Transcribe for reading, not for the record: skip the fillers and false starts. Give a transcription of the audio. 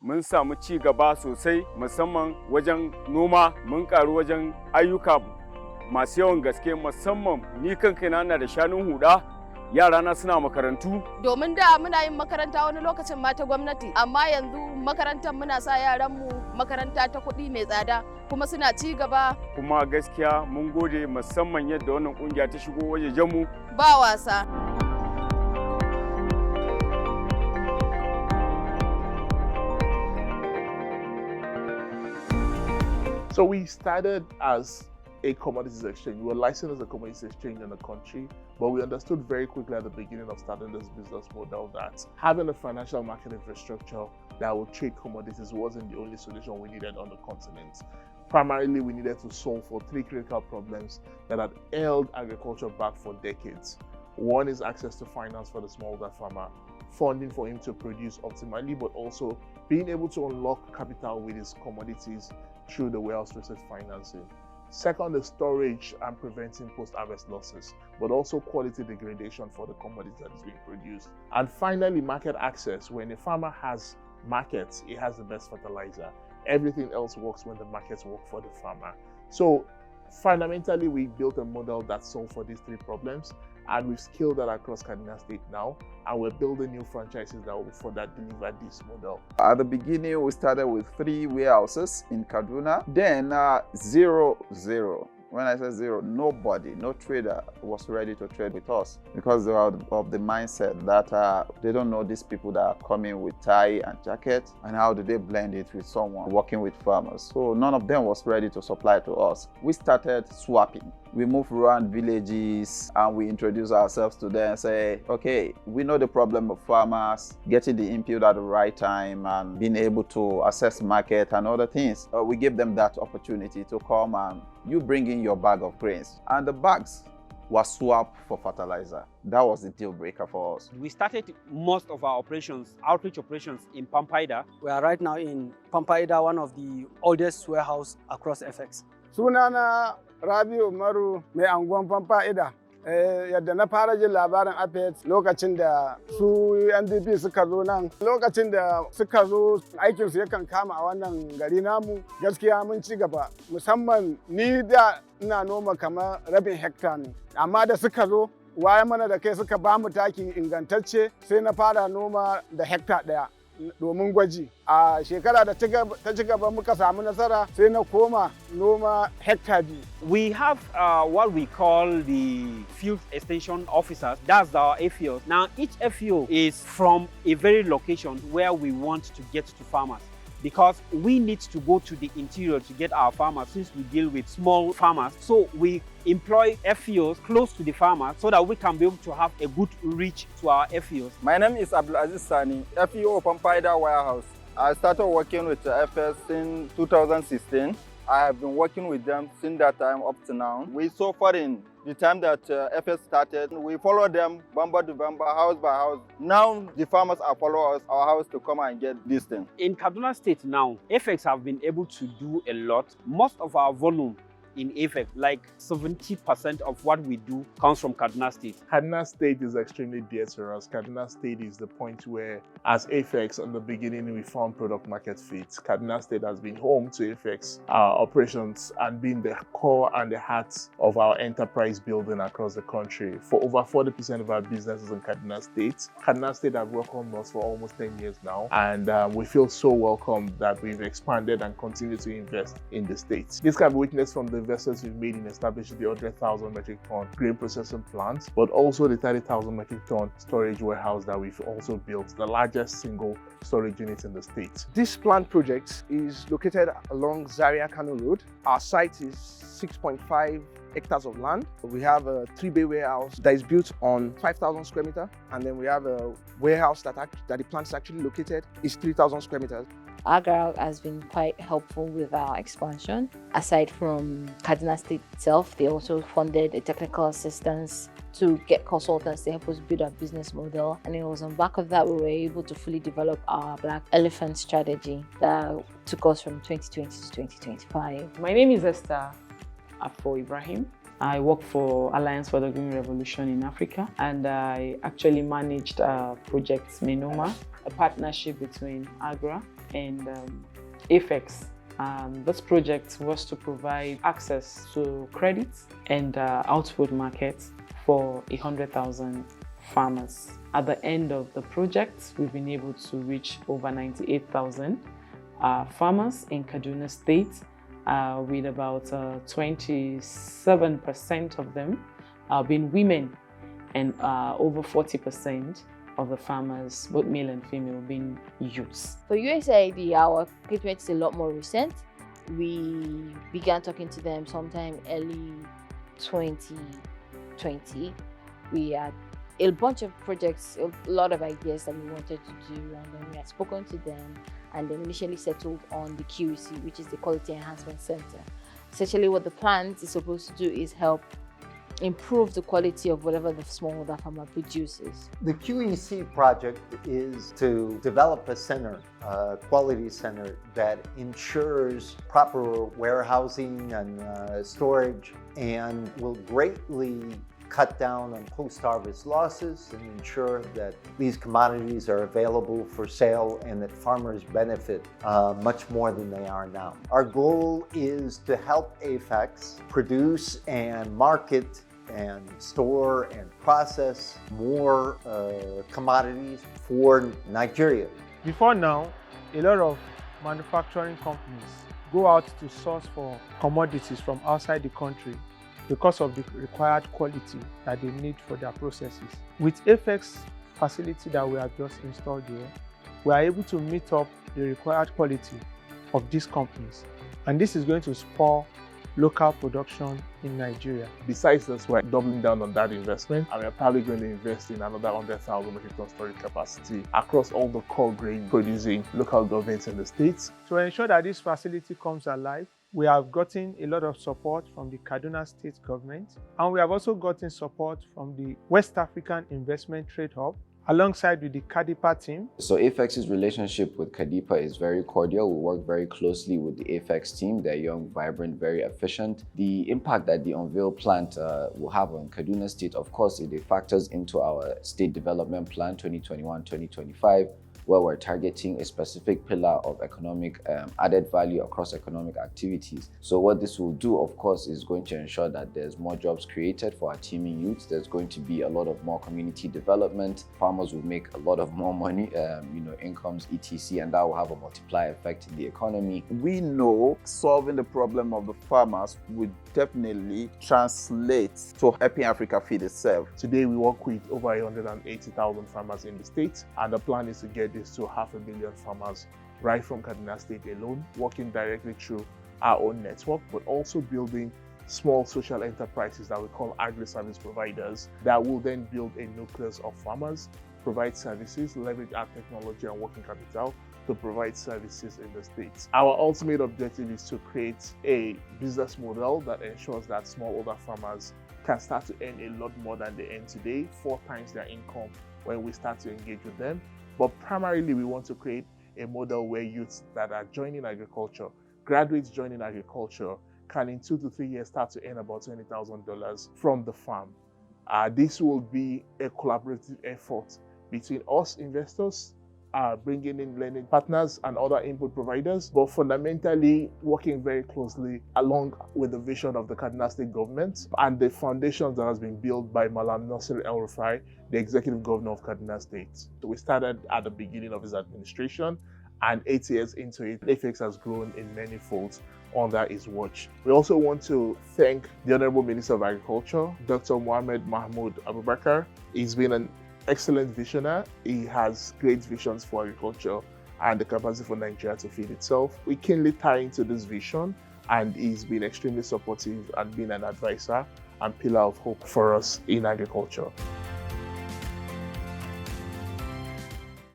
mun samu ci gaba sosai musamman wajen noma, mun karu wajen ayyuka masu yawan gaske musamman ni kaina na da shanun huda. Yarana suna makarantu. Domin da muna yin makaranta wani lokacin ma ta gwamnati, amma yanzu makarantar muna sa yaranmu makaranta ta kuɗi mai tsada kuma suna ci gaba. Kuma gaskiya mun gode musamman yadda wannan kungiya ta shigo wajejenmu. Ba wasa. So we started as a commodities exchange. We were licensed as a commodities exchange in the country, but we understood very quickly at the beginning of starting this business model that having a financial market infrastructure that would trade commodities wasn't the only solution we needed on the continent. Primarily, we needed to solve for three critical problems that had held agriculture back for decades. One is access to finance for the smallholder farmer, funding for him to produce optimally, but also being able to unlock capital with his commodities through the warehouse research financing. Second is storage and preventing post-harvest losses, but also quality degradation for the commodities that is being produced. And finally, market access. When a farmer has markets, he has the best fertilizer. Everything else works when the markets work for the farmer. So fundamentally, we built a model that solved for these three problems, and we've scaled that across Kaduna State now, and we're building new franchises that will further deliver this model. At the beginning, we started with 3 warehouses in Kaduna, then 0. When I say 0, nobody, no trader was ready to trade with us because they were of the mindset that they don't know these people that are coming with tie and jacket and how do they blend it with someone working with farmers. So none of them was ready to supply to us. We started swapping. We moved around villages and we introduced ourselves to them and say, okay, we know the problem of farmers, getting the input at the right time and being able to assess market and other things. We gave them that opportunity to come and you bring in your bag of grains. And the bags were swapped for fertilizer. That was the deal breaker for us. We started most of our operations, outreach operations in Pampaida. We are right now in Pampaida, one of the oldest warehouse across AFEX. Sunana Rabi Umaru mai anguwan Pampaida. Yadda na fara jin labarin AFEX lokacin da su NDP suka zo nan, lokacin da suka zo aikinsu yakan kama a wannan gari namu, gaskiya mun ci gaba. Musamman ni da ina noma kamar rabin hekta ne, amma da suka zo waye mana da kai suka ba mu taki ingantacce sai na fara noma da hekta ɗaya. Domin gwaji a shekara da ta ci gaba muka samu nasara sai na koma noma hekta biyu. We have what we call the field extension officers, that's our AFEOs. Now each AFEO is from a very location where we want to get to farmers, because we need to go to the interior to get our farmers since we deal with small farmers. So we employ FEOs close to the farmers so that we can be able to have a good reach to our FEOs. My name is Abdulaziz Sani, FEO Pampaida Warehouse. I started working with FS in 2016. I have been working with them since that time up to now. We so far in the time that FS started, we follow them bumper to bumper, house by house. Now the farmers are following us, our house, to come and get this thing. In Kaduna State now, AFEX have been able to do a lot. Most of our volume in AFEX, like 70% of what we do comes from Kaduna State. Kaduna State is extremely dear to us. Kaduna State is the point where, as AFEX, in the beginning, we found product market fit. Kaduna State has been home to AFEX operations and been the core and the heart of our enterprise building across the country. For over 40% of our businesses in Kaduna State. Kaduna State have welcomed us for almost 10 years now, and we feel so welcome that we've expanded and continue to invest in the state. This can be witnessed from the investments we've made in establishing the 100,000 metric ton grain processing plant, but also the 30,000 metric ton storage warehouse that we've also built, the largest single storage unit in the state. This plant project is located along Zaria Kano Road. Our site is 6.5 hectares of land. We have a 3-bay warehouse that is built on 5,000 square meters, and then we have a warehouse that the plant is actually located is 3,000 square meters. AGRA has been quite helpful with our expansion. Aside from Kaduna State itself, they also funded a technical assistance to get consultants to help us build our business model. And it was on back of that we were able to fully develop our Black Elephant strategy that took us from 2020 to 2025. My name is Esther Afo Ibrahim. I work for Alliance for the Green Revolution in Africa, and I actually managed Project Menoma, a partnership between AGRA and AFEX. This project was to provide access to credit and output markets for 100,000 farmers. At the end of the project, we've been able to reach over 98,000 farmers in Kaduna State, with about 27% of them being women, and over 40% of the farmers, both male and female, being youths. For USAID, our engagement is a lot more recent. We began talking to them sometime early 2020. We had a bunch of projects, a lot of ideas that we wanted to do, and then we had spoken to them and then initially settled on the QEC, which is the Quality Enhancement Center. Essentially what the plant is supposed to do is help improve the quality of whatever the smallholder farmer produces. The QEC project is to develop a center, a quality center that ensures proper warehousing and storage, and will greatly cut down on post-harvest losses and ensure that these commodities are available for sale and that farmers benefit much more than they are now. Our goal is to help AFEX produce and market and store and process more commodities for Nigeria. Before now, a lot of manufacturing companies go out to source for commodities from outside the country because of the required quality that they need for their processes. With AFEX facility that we have just installed here, we are able to meet up the required quality of these companies. And this is going to spur local production in Nigeria. Besides this, we're doubling down on that investment, and we're probably going to invest in another 100,000 metric ton storage capacity across all the core grain producing local governments in the states. To ensure that this facility comes alive, we have gotten a lot of support from the Kaduna State government, and we have also gotten support from the West African Investment Trade Hub, alongside with the KADIPA team. So AFEX's relationship with KADIPA is very cordial. We work very closely with the AFEX team. They're young, vibrant, very efficient. The impact that the Unveil plant will have on Kaduna State, of course, it factors into our State Development Plan 2021-2025, where we're targeting a specific pillar of economic added value across economic activities. So what this will do, of course, is going to ensure that there's more jobs created for our teeming youths. There's going to be a lot of more community development. Farmers will make a lot of more money, incomes, etc., and that will have a multiplier effect in the economy. We know solving the problem of the farmers would definitely translate to helping Africa feed itself. Today, we work with over 180,000 farmers in the state, and the plan is to get this to 500 million farmers right from Kaduna State alone, working directly through our own network, but also building small social enterprises that we call agri-service providers that will then build a nucleus of farmers, provide services, leverage our technology and working capital to provide services in the states. Our ultimate objective is to create a business model that ensures that smallholder farmers can start to earn a lot more than they earn today, 4 times their income when we start to engage with them. But primarily, we want to create a model where youths that are joining agriculture, graduates joining agriculture, can in 2 to 3 years start to earn about $20,000 from the farm. This will be a collaborative effort between us investors, bringing in lending partners and other input providers, but fundamentally working very closely along with the vision of the Kaduna State government and the foundations that has been built by Malam Nasir El-Rufai, the executive governor of Kaduna State. So we started at the beginning of his administration, and 8 years into it, AFEX has grown in many folds under his watch. We also want to thank the Honorable Minister of Agriculture, Dr. Mohammed Mahmoud Abubakar. He's been an excellent visionary. He has great visions for agriculture and the capacity for Nigeria to feed itself. We keenly tie into this vision, and he's been extremely supportive and been an advisor and pillar of hope for us in agriculture.